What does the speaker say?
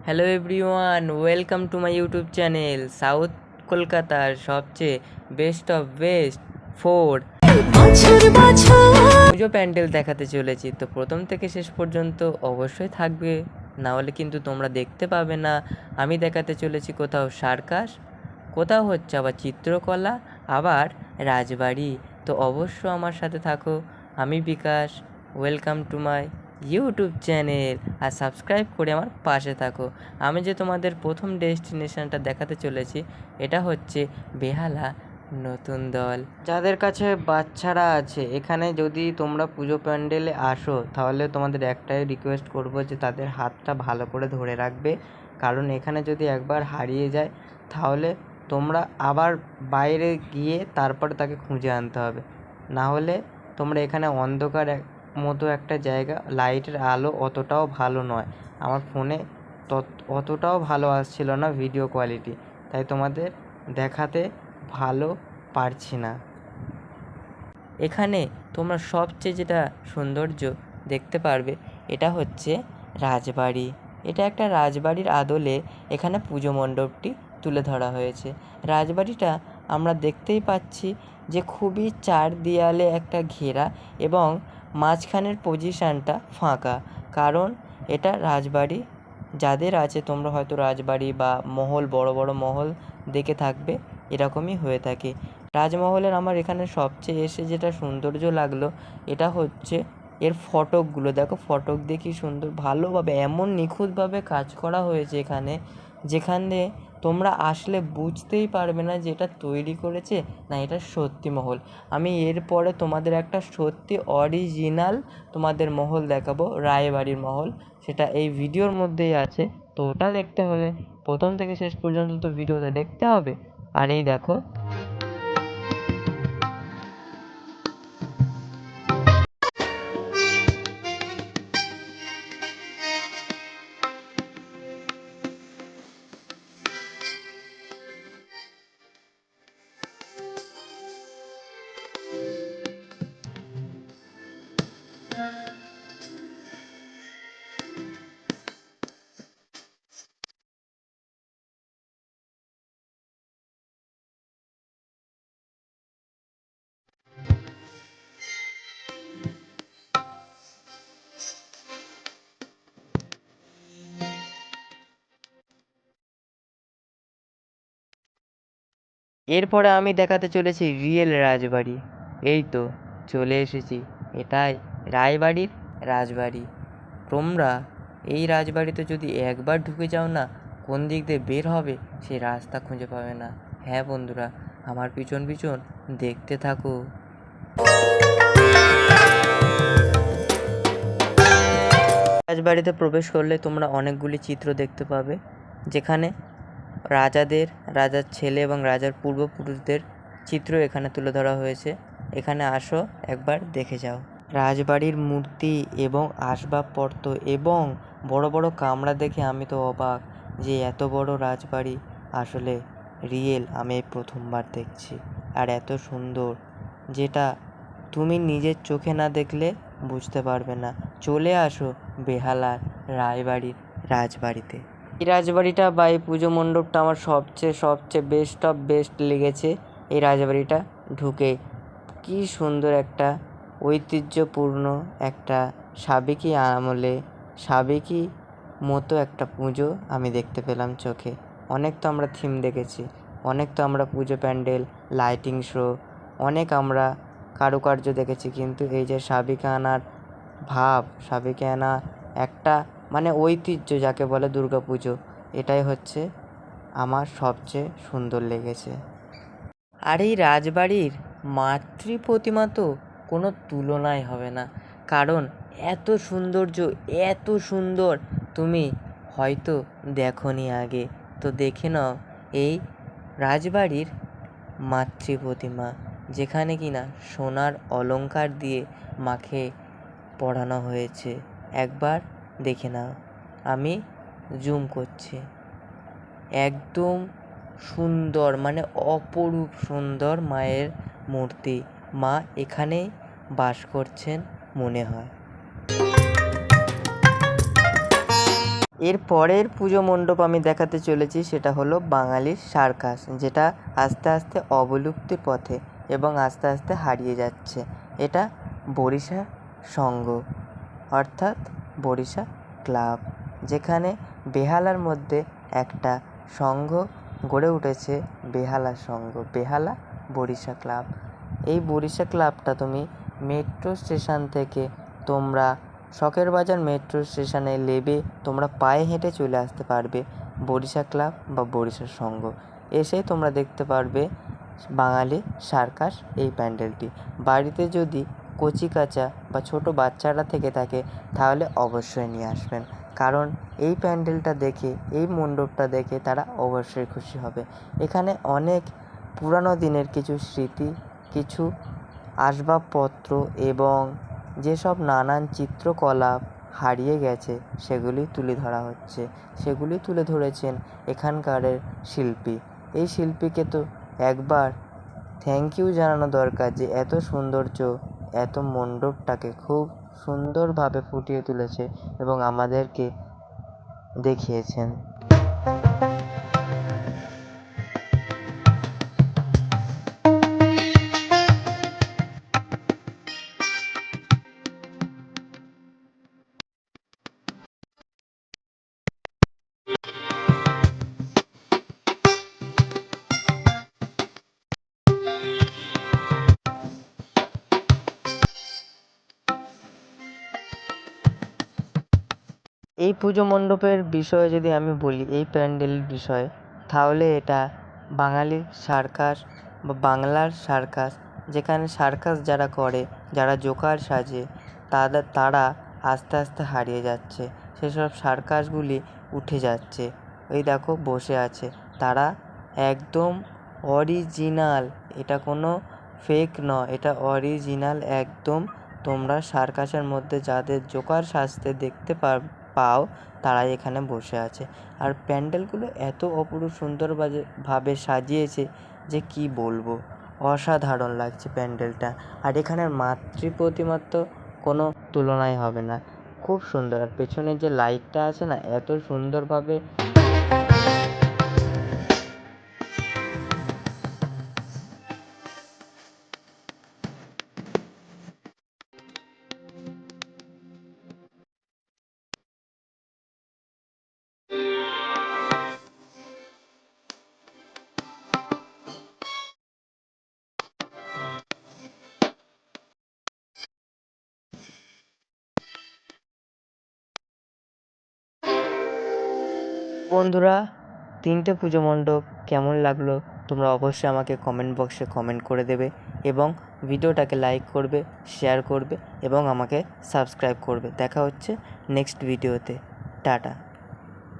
Hello everyone, welcome to my YouTube channel south কলকাতার সবচেয়ে best of best four পুজো প্যান্ডেল দেখাতে চলেছি। তো প্রথম থেকে শেষ পর্যন্ত অবশ্যই থাকবে, না হলে কিন্তু তোমরা দেখতে পাবে না। আমি দেখাতে চলেছি কোথাও সার্কাস, কোথাও হচ্ছে আবার চিত্রকলা, আবার রাজবাড়ি। তো অবশ্য আমার সাথে থাকো। আমি Bikash, welcome to my YouTube channel, আর সাবস্ক্রাইব করে আমার পাশে থাকো। আমি যে তোমাদের প্রথম ডেস্টিনেশনটা দেখাতে চলেছি, এটা হচ্ছে বেহালা নতুন দল। যাদের কাছে বাচ্চারা আছে, এখানে যদি তোমরা পুজো প্যান্ডেলে আসো, তাহলে তোমাদের একটাই রিকোয়েস্ট করব যে তাদের হাতটা ভালো করে ধরে রাখবে। কারণ এখানে যদি একবার হারিয়ে যায়, তাহলে তোমরা আবার বাইরে গিয়ে তারপরে তাকে খুঁজে আনতে হবে। না হলে তোমরা এখানে অন্ধকার মতো একটা জায়গা, লাইটের আলো অতটাও ভালো নয়। আমার ফোনে অতটাও ভালো আসছিল না ভিডিও কোয়ালিটি, তাই তোমাদের দেখাতে ভালো পারছি না। এখানে তোমরা সবচেয়ে যেটা সৌন্দর্য দেখতে পারবে, এটা হচ্ছে রাজবাড়ি। এটা একটা রাজবাড়ির আদলে এখানে পুজো মণ্ডপটি তুলে ধরা হয়েছে। রাজবাড়িটা আমরা দেখতেই পাচ্ছি যে খুবই চার দেয়ালে একটা ঘেরা, এবং মাঝখানের পজিশানটা ফাঁকা। কারণ এটা রাজবাড়ি, যাদের আছে, তোমরা হয়তো রাজবাড়ি বা মহল, বড় বড় মহল দেখে থাকবে, এরকমই হয়ে থাকে। রাজমহলের আমার এখানে সবচেয়ে এসে যেটা সৌন্দর্য লাগলো, এটা হচ্ছে এর ফটকগুলো। দেখো ফটক দিয়ে কি সুন্দর, ভালোভাবে এমন নিখুঁতভাবে কাজ করা হয়েছে এখানে, যেখানে তোমরা আসলে বুঝতেই পারবে না যে এটা তৈরি করেছে না এটা সত্যি মহল। আমি এরপরে তোমাদের একটা সত্যি অরিজিনাল তোমাদের মহল দেখাবো, রায়বাড়ির মহল। সেটা এই ভিডিওর মধ্যেই আছে, তো ওটা দেখতে হলে প্রথম থেকে শেষ পর্যন্ত তো ভিডিওটা দেখতে হবে। আর এই দেখো, এরপরে আমি দেখাতে চলেছি রিয়েল রাজবাড়ি। এই তো চলে এসেছি, এটাই রায়বাড়ির রাজবাড়ি। তোমরা এই রাজবাড়িতে যদি একবার ঢুকে যাও না, কোন দিক দিয়ে বের হবে সেই রাস্তা খুঁজে পাবে না। হ্যাঁ বন্ধুরা, আমার পিছন পিছন দেখতে থাকো। রাজবাড়িতে প্রবেশ করলে তোমরা অনেকগুলি চিত্র দেখতে পাবে, যেখানে রাজার ছেলে এবং রাজার পূর্বপুরুষদের চিত্র এখানে তুলে ধরা হয়েছে। এখানে আসো, একবার দেখে যাও। রাজবাড়ির মূর্তি এবং আসবাবপত্র এবং বড় বড় কামরা দেখে আমি তো অবাক যে এত বড় রাজবাড়ি আসলে রিয়েল আমি এই প্রথমবার দেখছি। আর এত সুন্দর, যেটা তুমি নিজের চোখে না দেখলে বুঝতে পারবে না। চলে আসো বেহালার রায়বাড়ির রাজবাড়িতে। এই রাজবাড়িটা বা এই পুজো মণ্ডপটা আমার সবচেয়ে বেস্ট অফ বেস্ট লেগেছে। এই রাজবাড়িটা ঢুকে কী সুন্দর একটা ঐতিহ্যপূর্ণ একটা সাবেকি আমলে সাবেকি মতো একটা পুজো আমি দেখতে পেলাম চোখে। অনেক তো আমরা থিম দেখেছি, অনেক তো আমরা পুজো প্যান্ডেল, লাইটিং শো, অনেক আমরা কারুকার্য দেখেছি, কিন্তু এই যে সাবেকিয়ানার ভাব, সাবেকিয়ানা একটা মানে ঐতিহ্য যাকে বলে দুর্গা পুজো, এটাই হচ্ছে আমার সবচেয়ে সুন্দর লেগেছে। আর এই রাজবাড়ির মাতৃ প্রতিমা তো কোনো তুলনাই হবে না। কারণ এত সৌন্দর্য, এত সুন্দর তুমি হয়তো দেখোনি আগে। তো দেখে নাও এই রাজবাড়ির মাতৃ প্রতিমা, যেখানে কিনা সোনার অলংকার দিয়ে মাকে পড়ানো হয়েছে। একবার দেখে নাও, আমি জুম করছি। একদম সুন্দর, মানে অপরূপ সুন্দর মায়ের মূর্তি। মা এখানেই বাস করছেন মনে হয়। এর পরের পুজো মণ্ডপ আমি দেখাতে চলেছি, সেটা হলো বাঙালির সার্কাস, যেটা আস্তে আস্তে অবলুপ্তির পথে এবং আস্তে আস্তে হারিয়ে যাচ্ছে। এটা বরিশা সংঘ অর্থাৎ বরিশা ক্লাব, যেখানে বেহালার মধ্যে একটা সংঘ গড়ে উঠেছে, বেহালা সংঘ, বেহালা বরিশা ক্লাব। এই বরিশা ক্লাবটা তুমি মেট্রো স্টেশন থেকে তোমরা শখের বাজার মেট্রো স্টেশনে নেমে তোমরা পায়ে হেঁটে চলে আসতে পারবে বরিশা ক্লাব বা বরিশা সংঘ। এসে তোমরা দেখতে পারবে বাঙালি সার্কাস এই প্যান্ডেলটি। বাড়িতে যদি কচিকাঁচা বা ছোটো বাচ্চারা থেকে থাকে তাহলে অবশ্যই নিয়ে আসবেন, কারণ এই প্যান্ডেলটা দেখে, এই মণ্ডপটা দেখে তারা অবশ্যই খুশি হবে। এখানে অনেক পুরানো দিনের কিছু স্মৃতি, কিছু আসবাবপত্র এবং যেসব নানান চিত্রকলা হারিয়ে গেছে সেগুলি তুলে ধরা হচ্ছে। সেগুলি তুলে ধরেছেন এখানকারের শিল্পী। এই শিল্পীকে তো একবার থ্যাংক ইউ জানানো দরকার, যে এত সৌন্দর্য, এত মণ্ডপটাকে খুব সুন্দরভাবে ফুটিয়ে তুলেছে এবং আমাদেরকে দেখিয়েছেন। এই পুজো মণ্ডপের বিষয়ে যদি আমি বলি, এই প্যান্ডেলের বিষয়ে, তাহলে এটা বাঙালির সার্কাস বা বাংলার সার্কাস, যেখানে সার্কাস যারা করে, যারা জোকার সাজে, তারা আস্তে আস্তে হারিয়ে যাচ্ছে। সেসব সার্কাসগুলি উঠে যাচ্ছে। এই দেখো বসে আছে, তারা একদম অরিজিনাল, এটা কোনো ফেক নয়, এটা অরিজিনাল একদম। তোমরা সার্কাসের মধ্যে যাদের জোকার সাজতে দেখতে পাও তারাই এখানে বসে আছে। আর প্যান্ডেলগুলো এত অপরূপ সুন্দরভাবে সাজিয়েছে যে কি বলবো, অসাধারণ লাগছে প্যান্ডেলটা। আর এখানের মাতৃ প্রতিমার তো কোনো তুলনাই হবে না, খুব সুন্দর। আর পেছনের যে লাইটটা আছে না, এত সুন্দরভাবে বন্ধুরা, 3টে পুজো মণ্ডপ কেমন লাগলো তোমরা অবশ্যই আমাকে কমেন্ট বক্সে কমেন্ট করে দেবে এবং ভিডিওটাকে লাইক করবে, শেয়ার করবে এবং আমাকে সাবস্ক্রাইব করবে। দেখা হচ্ছে নেক্সট ভিডিওতে। টাটা।